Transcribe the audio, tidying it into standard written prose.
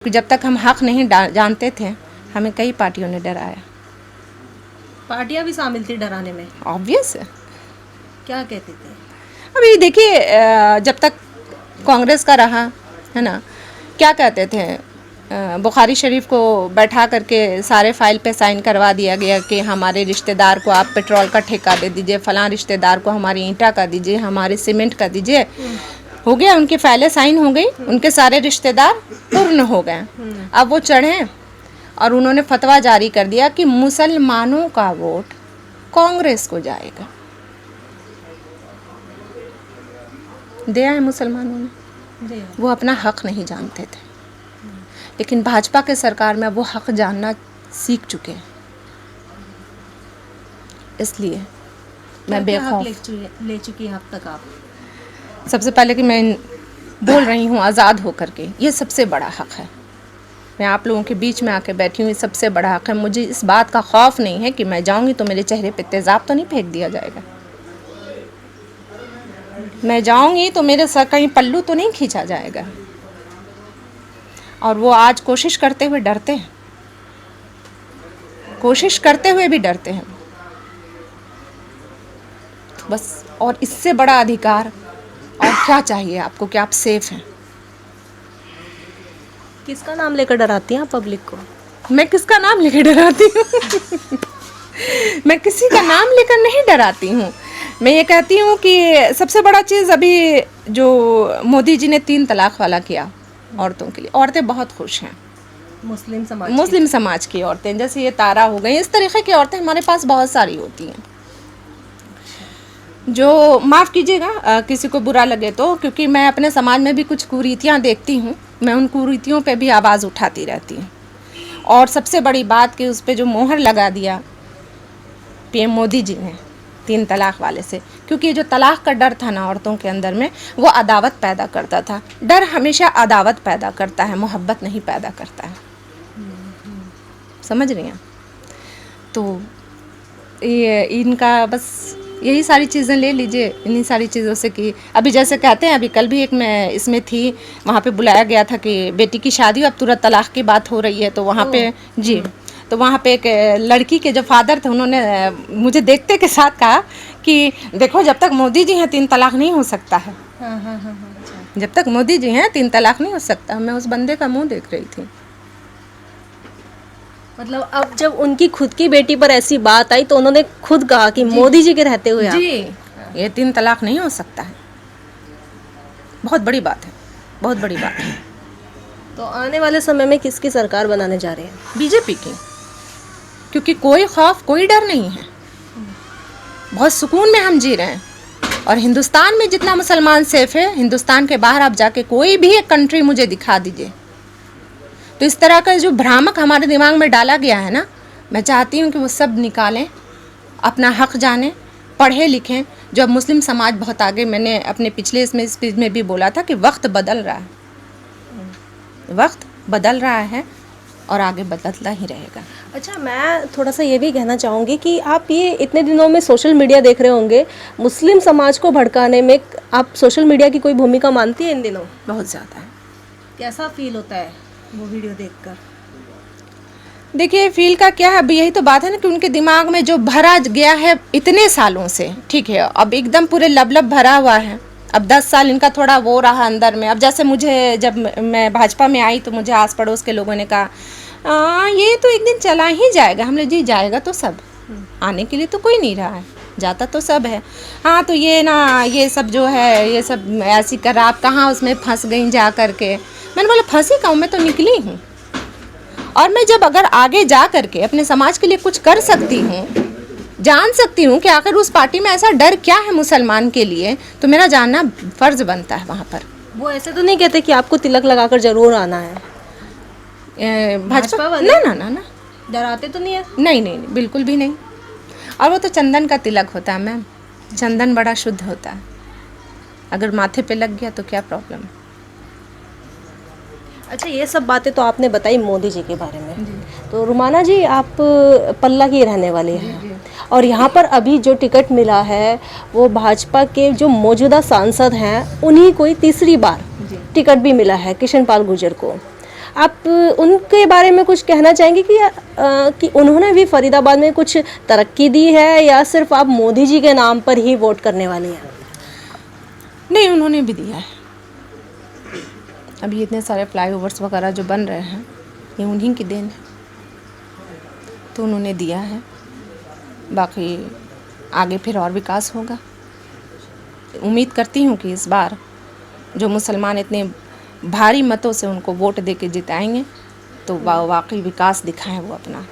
जब तक हम हक नहीं जानते थे हमें कई पार्टियों ने डराया। पार्टियां भी शामिल थी डराने में? ऑब्वियस है। क्या कहते थे? अभी देखिए जब तक कांग्रेस का रहा है ना, क्या कहते थे, बुखारी शरीफ को बैठा करके सारे फाइल पे साइन करवा दिया गया कि हमारे रिश्तेदार को आप पेट्रोल का ठेका दे दीजिए, फलां रिश्तेदार को हमारी ईंटा का दीजिए, हमारे सीमेंट का दीजिए। हो गया, उनकी फाइलें साइन हो गई, उनके सारे रिश्तेदार पूर्ण हो गए। अब वो चढ़े और उन्होंने फतवा जारी कर दिया कि मुसलमानों का वोट कांग्रेस को जाएगा। दिया है मुसलमानों ने, वो अपना हक नहीं जानते थे, लेकिन भाजपा के सरकार में वो हक जानना सीख चुके हैं। इसलिए मैं बेखौफ ले चुकी हैं अब तक आप? सबसे पहले कि मैं बोल रही हूँ आज़ाद होकर के, ये सबसे बड़ा हक है। मैं आप लोगों के बीच में आके बैठी हूँ, ये सबसे बड़ा हक है। मुझे इस बात का खौफ नहीं है कि मैं जाऊँगी तो मेरे चेहरे पे तेज़ाब तो नहीं फेंक दिया जाएगा, मैं जाऊँगी तो मेरे सर कहीं पल्लू तो नहीं खींचा जाएगा। और वो आज कोशिश करते हुए डरते हैं, कोशिश करते हुए भी डरते हैं। तो बस, और इससे बड़ा अधिकार और क्या चाहिए आपको कि आप सेफ हैं। किसका नाम लेकर डराती हैं आप पब्लिक को? मैं किसका नाम लेकर डराती हूँ? मैं किसी का नाम लेकर नहीं डराती हूँ। मैं ये कहती हूँ कि सबसे बड़ा चीज़ अभी जो मोदी जी ने 3 तलाक वाला किया औरतों के लिए, औरतें बहुत खुश हैं। मुस्लिम समाज की औरतें, जैसे ये तारा हो गई, इस तरीके की औरतें हमारे पास बहुत सारी होती हैं। जो माफ़ कीजिएगा किसी को बुरा लगे तो, क्योंकि मैं अपने समाज में भी कुछ कुरीतियाँ देखती हूँ, मैं उन कुरीतियों पे भी आवाज़ उठाती रहती हूँ। और सबसे बड़ी बात कि उस पर जो मोहर लगा दिया पीएम मोदी जी ने 3 तलाक वाले से, क्योंकि ये जो तलाक का डर था ना औरतों के अंदर में, वो अदावत पैदा करता था। डर हमेशा अदावत पैदा करता है, मोहब्बत नहीं पैदा करता है। समझ रही हैं? तो ये इनका बस यही सारी चीज़ें ले लीजिए, इन्हीं सारी चीज़ों से कि अभी जैसे कहते हैं, अभी कल भी एक मैं इसमें थी, वहाँ पे बुलाया गया था कि बेटी की शादी, अब तुरंत तलाक की बात हो रही है। तो वहाँ पे जी, तो वहाँ पे एक लड़की के जो फादर थे, उन्होंने मुझे देखते के साथ कहा कि देखो जब तक मोदी जी हैं 3 तलाक नहीं हो सकता है। जब तक मोदी जी हैं 3 तलाक नहीं हो सकता। मैं उस बंदे का मुँह देख रही थी। मतलब अब जब उनकी खुद की बेटी पर ऐसी बात आई तो उन्होंने खुद कहा कि मोदी जी के रहते हुए जी, ये 3 तलाक नहीं हो सकता है। बहुत बड़ी बात है, बहुत बड़ी बात है। तो आने वाले समय में किसकी सरकार बनाने जा रहे हैं? बीजेपी की, क्योंकि कोई खौफ कोई डर नहीं है, बहुत सुकून में हम जी रहे हैं। और हिंदुस्तान में जितना मुसलमान सेफ है, हिंदुस्तान के बाहर आप जाके कोई भी एक कंट्री मुझे दिखा दीजिए। तो इस तरह का जो भ्रामक हमारे दिमाग में डाला गया है ना, मैं चाहती हूँ कि वो सब निकालें, अपना हक जानें, पढ़ें लिखें। जो अब मुस्लिम समाज बहुत आगे, मैंने अपने पिछले इसमें स्पीच में भी बोला था कि वक्त बदल रहा है, वक्त बदल रहा है और आगे बदलता ही रहेगा। अच्छा, मैं थोड़ा सा ये भी कहना चाहूँगी कि आप ये इतने दिनों में सोशल मीडिया देख रहे होंगे, मुस्लिम समाज को भड़काने में आप सोशल मीडिया की कोई भूमिका मानती है इन दिनों? बहुत ज़्यादा है। कैसा फील होता है वो वीडियो देखकर? देखिए, फील का क्या है, अब यही तो बात है ना कि उनके दिमाग में जो भरा गया है इतने सालों से, ठीक है, अब एकदम पूरे लब भरा हुआ है। अब 10 साल इनका थोड़ा वो रहा अंदर में। अब जैसे मुझे, जब मैं भाजपा में आई तो मुझे आस पड़ोस के लोगों ने कहा ये तो एक दिन चला ही जाएगा। हमने जी जाएगा तो सब, आने के लिए तो कोई नहीं रहा है, जाता तो सब है। हाँ, तो ये ना, ये सब जो है, ये सब ऐसी कर, आप कहाँ उसमें फंस गई जा करके। मैंने बोला फंसी कहूँ, मैं तो निकली हूँ। और मैं जब अगर आगे जा करके अपने समाज के लिए कुछ कर सकती हूँ, जान सकती हूँ कि आखिर उस पार्टी में ऐसा डर क्या है मुसलमान के लिए, तो मेरा जानना फ़र्ज़ बनता है वहाँ पर। वो ऐसे तो नहीं कहते कि आपको तिलक लगाकर ज़रूर आना है? भाजपा वाले ना डराते तो नहीं है? नहीं, बिल्कुल भी नहीं। और वो तो चंदन का तिलक होता है मैम, चंदन बड़ा शुद्ध होता है, अगर माथे पे लग गया तो क्या प्रॉब्लम है। अच्छा, ये सब बातें तो आपने बताई मोदी जी के बारे में। तो रुमाना जी, आप पल्ला की रहने वाली हैं, और यहाँ पर अभी जो टिकट मिला है वो भाजपा के जो मौजूदा सांसद हैं उन्हीं को ही तीसरी बार टिकट भी मिला है, किशन पाल गुर्जर को। आप उनके बारे में कुछ कहना चाहेंगे कि उन्होंने भी फरीदाबाद में कुछ तरक्की दी है या सिर्फ आप मोदी जी के नाम पर ही वोट करने वाले हैं? नहीं, उन्होंने भी दिया है। अभी इतने सारे फ्लाईओवर्स वगैरह जो बन रहे हैं ये उन्हीं की देन है, तो उन्होंने दिया है। बाकी आगे फिर और विकास होगा। उम्मीद करती हूँ कि इस बार जो मुसलमान इतने भारी मतों से उनको वोट दे के जिताएंगे तो वाकई विकास दिखाएं वो अपना।